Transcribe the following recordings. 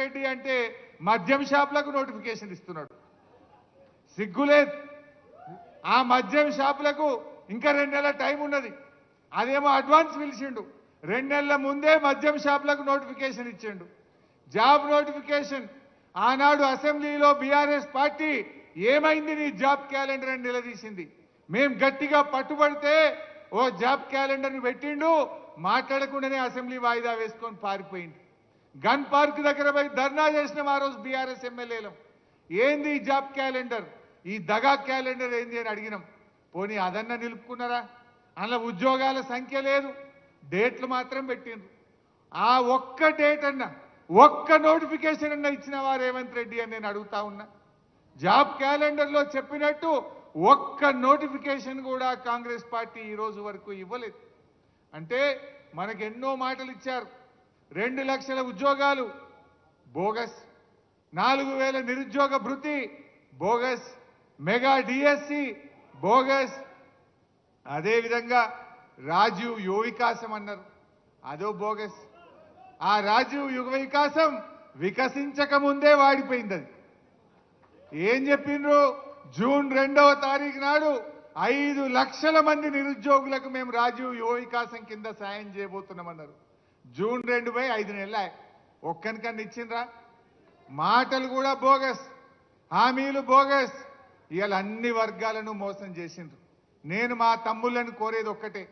రెడ్డి అంటే మద్యం షాపులకు నోటిఫికేషన్ ఇస్తున్నాడు. సిగ్గులేదు. ఆ మద్యం షాపులకు ఇంకా 2 నెలల టైం ఉన్నది. అదేమో అడ్వాన్స్ పిలిచిండు. 2 నెలల ముందే మద్యం షాపులకు నోటిఫికేషన్ ఇచ్చిండు. జాబ్ నోటిఫికేషన్ ఆనాడు అసెంబ్లీలో బీఆర్ఎస్ పార్టీ ఏమైంది నీ జాబ్ క్యాలెండర్ అని నిలదీసింది. మేం గట్టిగా పట్టుబడితే ఓ జాబ్ క్యాలెండర్ని పెట్టిండు. మాట్లాడకుండానే అసెంబ్లీ వాయిదా వేసుకొని పారిపోయింది. గన్ పార్క్ దగ్గర పోయి ధర్నా చేసినాం ఆ రోజు బీఆర్ఎస్ ఎమ్మెల్యేలం. ఏంది ఈ జాబ్ క్యాలెండర్, ఈ దగా క్యాలెండర్ ఏంది అని అడిగినాం. పోనీ అదన్నా నిలుపుకున్నారా? అందులో ఉద్యోగాల సంఖ్య లేదు, డేట్లు మాత్రం పెట్టిండ్రు. ఆ ఒక్క డేట్ అన్నా, ఒక్క నోటిఫికేషన్ అన్నా ఇచ్చినవా రేవంత్ రెడ్డి అని నేను అడుగుతా ఉన్నా. జాబ్ క్యాలెండర్లో చెప్పినట్టు ఒక్క నోటిఫికేషన్ కూడా కాంగ్రెస్ పార్టీ ఈ రోజు వరకు ఇవ్వలేదు. అంటే మనకు ఎన్నో మాటలు ఇచ్చారు. 2 లక్షల ఉద్యోగాలు బోగస్, 4,000 నిరుద్యోగ భృతి బోగస్, మెగా డిఎస్సి బోగస్, అదేవిధంగా రాజీవ్ యువ వికాసం అన్నారు, అదో బోగస్. ఆ రాజీవ్ యువ వికాసం వికసించక ముందే వాడిపోయింది. అది ఏం చెప్పిండ్రు? జూన్ 2వ తారీఖు నాడు 5 లక్షల మంది నిరుద్యోగులకు మేము రాజీవ్ యువ వికాసం కింద సాయం చేయబోతున్నామన్నారు. జూన్ 2 పై 5 నెలలు ఒక్కనికన్నా ఇచ్చిండ్రా? మాటలు కూడా బోగస్, హామీలు బోగస్. ఇవాళ అన్ని వర్గాలను మోసం చేసిండ్రు. నేను మా తమ్ముళ్ళని కోరేది ఒక్కటే,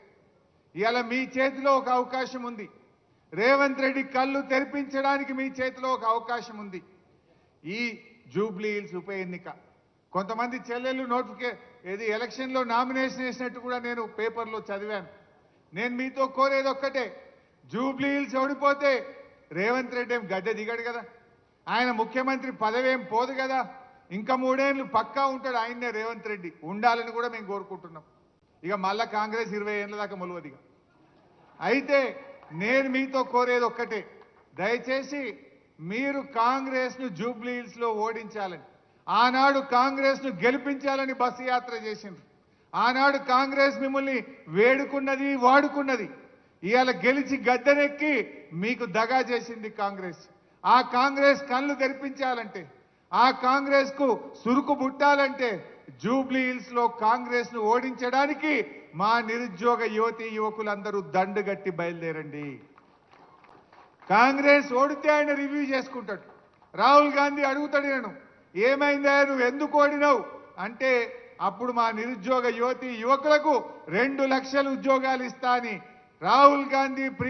ఇవాళ మీ చేతిలో ఒక అవకాశం ఉంది. రేవంత్ రెడ్డి కళ్ళు తెరిపించడానికి మీ చేతిలో ఒక అవకాశం ఉంది. ఈ జూబ్లీ హిల్స్ ఉప ఎన్నిక, కొంతమంది చెల్లెళ్ళు ఎలక్షన్లో నామినేషన్ వేసినట్టు కూడా నేను పేపర్లో చదివాను. నేను మీతో కోరేది ఒక్కటే, జూబ్లీ హిల్స్ ఓడిపోతే రేవంత్ రెడ్డి ఏం గద్దె దిగాడు కదా, ఆయన ముఖ్యమంత్రి పదవి ఏం పోదు కదా, ఇంకా 3 ఏళ్ళు పక్కా ఉంటాడు ఆయన్నే రేవంత్ రెడ్డి, ఉండాలని కూడా మేము కోరుకుంటున్నాం. ఇక మళ్ళా కాంగ్రెస్ 20 ఏళ్ళ దాకా మొలవదిగా. అయితే నేను మీతో కోరేది ఒక్కటే, దయచేసి మీరు కాంగ్రెస్ను జూబ్లీ హిల్స్లో ఓడించాలని, ఆనాడు కాంగ్రెస్ను గెలిపించాలని బస్సు యాత్ర చేసిండ్రు. ఆనాడు కాంగ్రెస్ మిమ్మల్ని వేడుకున్నది, వాడుకున్నది. ఇవాళ గెలిచి గద్దెనెక్కి మీకు దగా చేసింది కాంగ్రెస్. ఆ కాంగ్రెస్ కళ్ళు తెరిపించాలంటే, ఆ కాంగ్రెస్ కు సురుకు బుట్టాలంటే జూబ్లీ హిల్స్ లో కాంగ్రెస్ ను ఓడించడానికి మా నిరుద్యోగ యువతి యువకులందరూ దండుగట్టి బయలుదేరండి. కాంగ్రెస్ ఓడితే ఆయన రివ్యూ చేసుకుంటాడు. రాహుల్ గాంధీ అడుగుతాడు, నేను ఏమైందా నువ్వు ఎందుకు ఓడినావు అంటే, అప్పుడు మా నిరుద్యోగ యువతి యువకులకు 2 లక్షల ఉద్యోగాలు ఇస్తా అని రాహుల్ గాంధీ